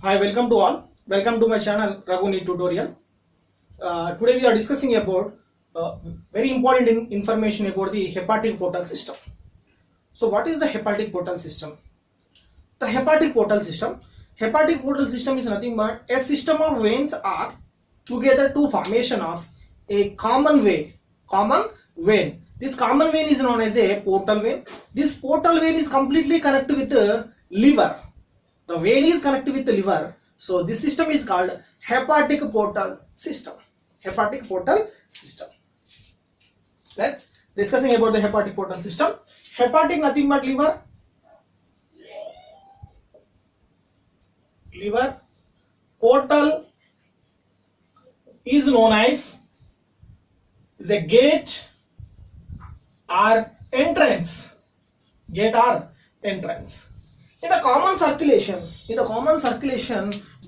Hi, welcome to all. Welcome to my channel Raghu Tutorial. Today we are discussing about very important information about the hepatic portal system. So what is the hepatic portal system? The hepatic portal system is nothing but a system of veins are together to formation of a common vein. This common vein is known as a portal vein. This portal vein is completely connected with the liver. The vein is connected with the liver. So this system is called hepatic portal system. Hepatic portal system. Let's discussing about the hepatic portal system. Hepatic nothing but liver. Liver. Portal is known as a gate or entrance. Gate or entrance. In the common circulation,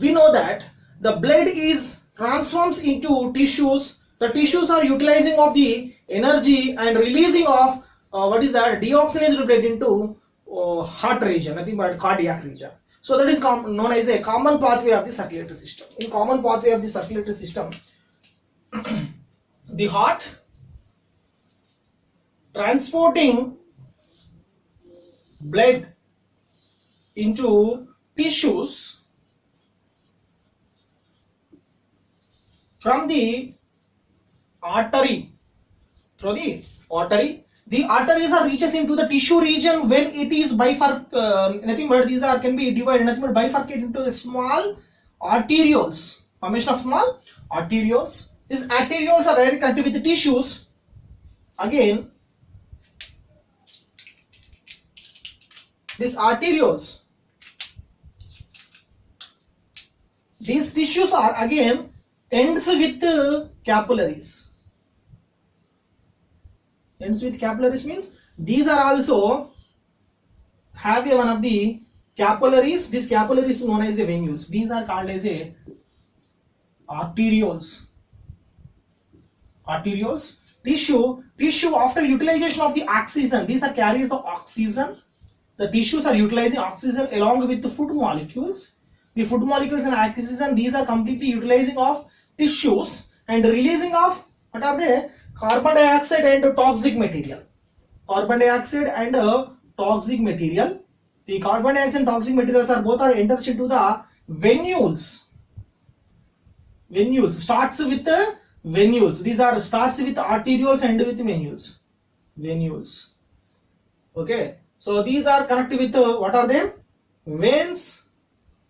we know that the blood is transforms into tissues. The tissues are utilizing of the energy and releasing of deoxygenated blood into heart region, nothing but cardiac region. So that is known as a common pathway of the circulatory system. In common pathway of the circulatory system, the heart transporting blood into tissues from the artery through the artery. The arteries are reaches into the tissue region when it is nothing but these are can be divided, nothing but bifurcated into a small arterioles. Formation of small arterioles. These arterioles are directly connected with the tissues. Again, these arterioles, these tissues are again ends with capillaries. Ends with capillaries means these are also have one of the capillaries. These capillaries known as a venules. These are called as a arterioles. Arterioles. Tissue after utilization of the oxygen. These are carries the oxygen. The tissues are utilizing oxygen along with the food molecules. The food molecules and oxygen, these are completely utilizing of tissues and releasing of what are they? Carbon dioxide and toxic material. Carbon dioxide and toxic material. The carbon dioxide and toxic materials are both are enters into the venules. Venules starts with the venules. These are starts with arterioles and with venules. Venules. Okay. So these are connected with what are them? Veins.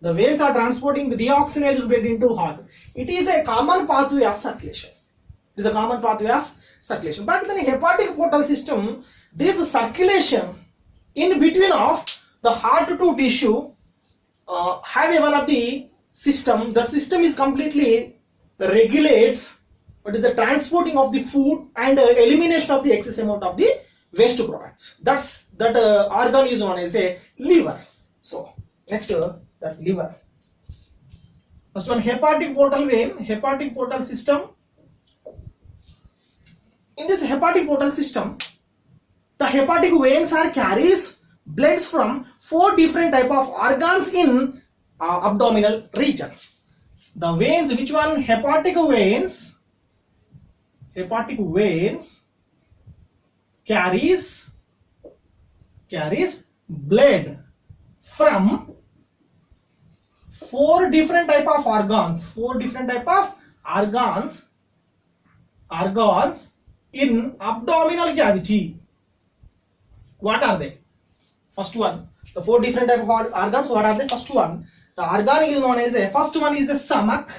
The veins are transporting the deoxygenated blood into heart. It is a common pathway of circulation. It is a common pathway of circulation. But in the hepatic portal system, there is a circulation in between of the heart to tissue. Have one of the system. The system is completely regulates what is the transporting of the food and elimination of the excess amount of the waste products. That organ is known as a liver. So next that liver. First one, hepatic portal vein, hepatic portal system. In this hepatic portal system, the hepatic veins are carries bloods from 4 different type of organs in abdominal region. The veins, which one? Hepatic veins carries blood from 4 different type of organs. 4 different type of organs in abdominal cavity. What are they? First one, the 4 different type of organs. What are they? First one, the organ is known as a first one is a stomach.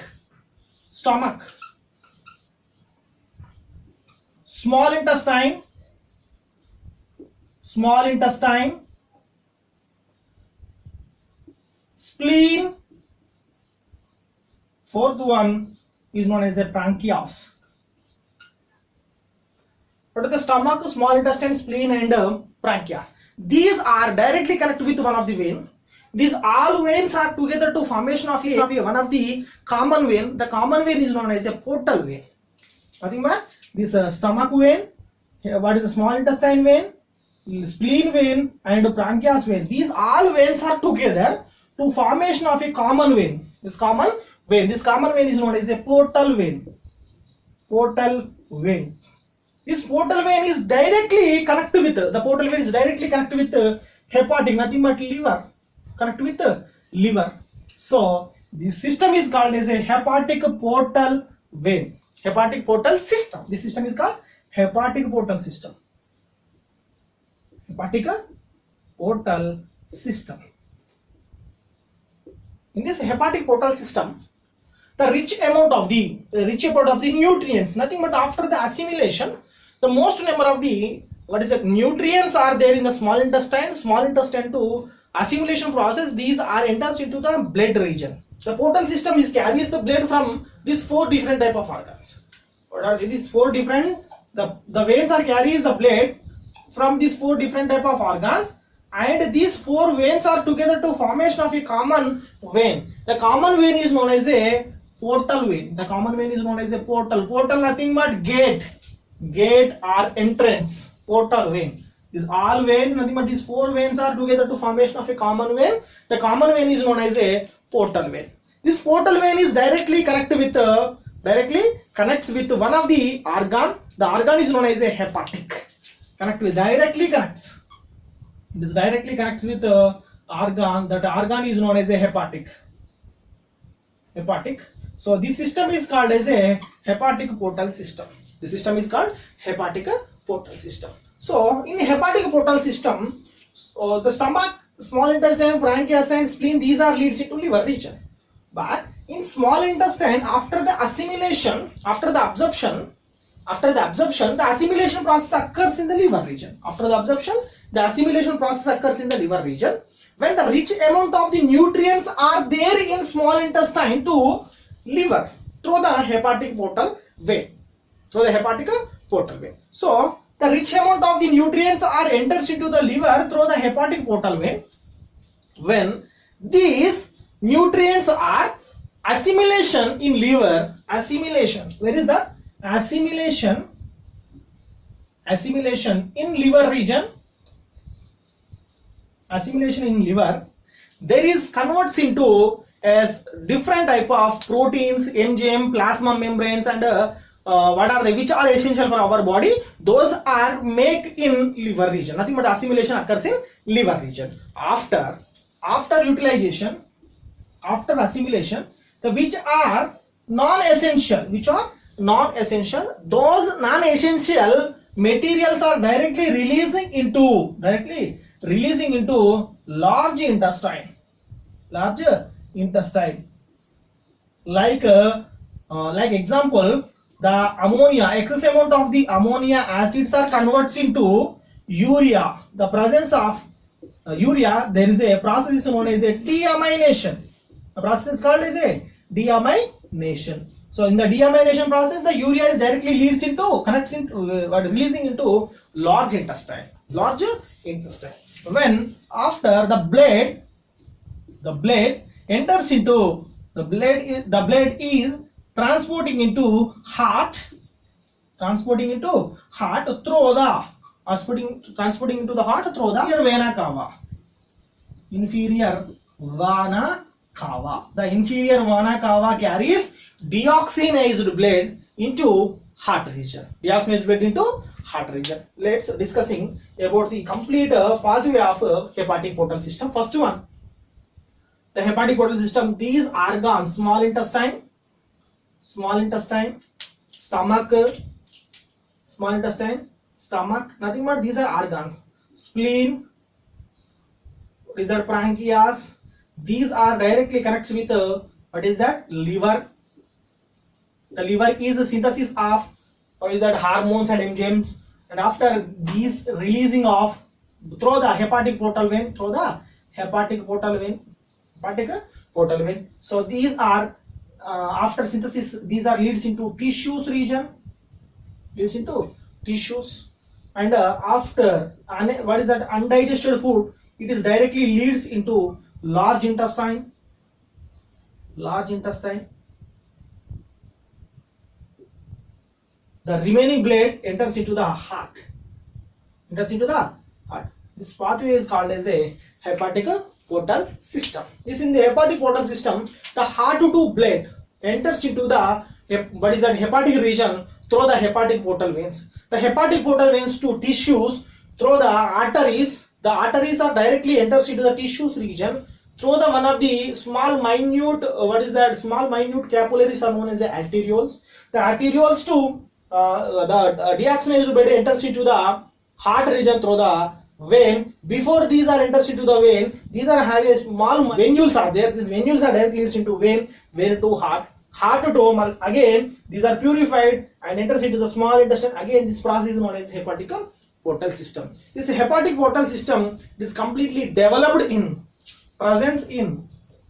Small intestine. Spleen. Fourth one is known as a pancreas. What are the stomach, small intestine, spleen and pancreas? These are directly connected with one of the vein. These all veins are together to formation of one of the common vein. The common vein is known as a portal vein. Nothing but this stomach vein. What is the small intestine vein? spleen vein and pancreas vein. These all veins are together to formation of a common vein. This common vein is known as a portal vein. Portal vein. This portal vein is directly connected with hepatic, nothing but liver. Connect with liver. So this system is called as a hepatic portal vein. Hepatic portal system. This system is called hepatic portal system. Hepatic portal system. In this hepatic portal system, the rich amount of the nutrients, nothing but after the assimilation, the most number of the nutrients are there in the small intestine to assimilation process. These are enters into the blood region. The portal system carries the blood from these 4 different type of organs. What are these 4 different? The veins carries the blood from these 4 different type of organs, and these 4 veins are together to formation of a common vein. The common vein is known as a portal vein. The common vein is known as a portal. Portal nothing but gate or entrance. Portal vein. These all veins, nothing but these 4 veins are together to formation of a common vein. The common vein is known as a portal vein. This portal vein is directly connects with one of the organ. The organ is known as a hepatic. Directly connects. This directly connects with the organ. That organ is known as a hepatic. So this system is called as a hepatic portal system. The system is called hepatic portal system. So in hepatic portal system, the stomach, small intestine, pancreas and spleen, these are leads into liver region. But in small intestine, after the assimilation, after the absorption, the assimilation process occurs in the liver region. After the absorption, the assimilation process occurs in the liver region. When the rich amount of the nutrients are there in small intestine to liver through the hepatic portal vein. So the rich amount of the nutrients are enters into the liver through the hepatic portal vein. When these nutrients are assimilation in liver, where is that? Assimilation in liver region. Assimilation in liver, there is converts into as different type of proteins, enzyme, plasma membranes, and which are essential for our body. Those are make in liver region. Nothing but assimilation occurs in liver region. After utilization, after assimilation, which are non-essential, those non-essential materials are directly releasing into large intestine. Like example, the ammonia, excess amount of the ammonia acids are converts into urea. The presence of urea, there is a process known as a deamination. The process is called as a deamination. So in the deamination process, the urea is directly releasing into large intestine. When after the blood enters into the blood is transporting into heart through the inferior vena cava. The inferior vena cava carries deoxygenized blood into heart region. Let's discussing about the complete pathway of hepatic portal system. First one, the hepatic portal system. These organs: small intestine, stomach, nothing but these are organs. Spleen, is that pancreas. These are directly connects with liver. The liver is a synthesis of hormones and enzymes, and after these releasing of through the hepatic portal vein, So these are after synthesis, these are leads into tissues region, and after undigested food, it is directly leads into large intestine. The remaining blood enters into the heart. This pathway is called as a hepatic portal system. This in the hepatic portal system, the heart-to-tube blood enters into the hepatic region through the hepatic portal veins. The hepatic portal veins to tissues through the arteries. The arteries are directly enters into the tissues region through the one of the small minute small minute capillaries are known as the arterioles. The arterioles to the deoxygenated blood enters into the heart region through the vein. Before these are enters into the vein, these are having a small venules are there. These venules are directly leads into vein to heart, heart to again these are purified and enters into the small intestine. Again this process is known as hepatic portal system. This hepatic portal system is completely developed in presence in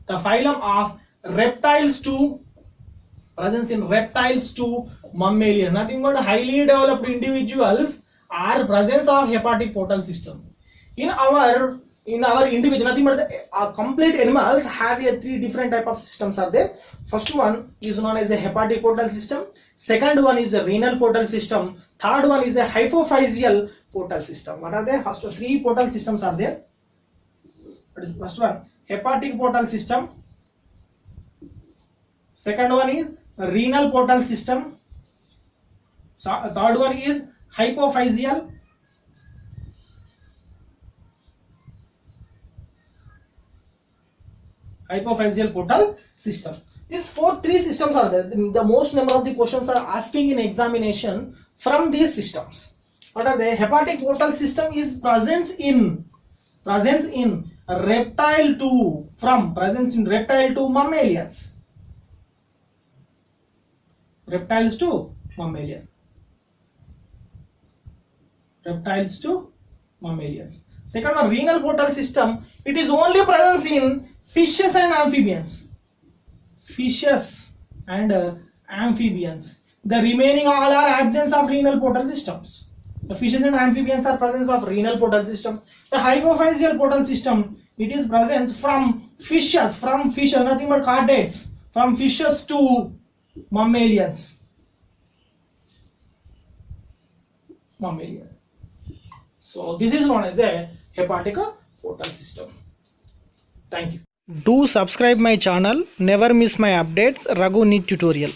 the phylum of reptiles to mammalians. Nothing but highly developed individuals are presence of hepatic portal system. In our individual, nothing but the complete animals have a 3 different type of systems are there. First one is known as a hepatic portal system. Second one is a renal portal system. Third one is a hypophyseal portal system. What are they? First 3 portal systems are there. First one, hepatic portal system. Second one is renal portal system. Third one is hypophyseal. Portal system. These 3 systems are there. The most number of the questions are asking in examination from these systems. What are they? Hepatic portal system is presence in reptile to mammalians. Reptiles to mammalians. Second one, renal portal system. It is only presence in fishes and amphibians. The remaining all are absence of renal portal systems. The fishes and amphibians are presence of renal portal system. The hypophyseal portal system, it is presence from fishes, nothing but chordates, from fishes to mammalians. So this is known as a hepatic portal system. Thank you. Do subscribe my channel, never miss my updates. Raghu NEET tutorial.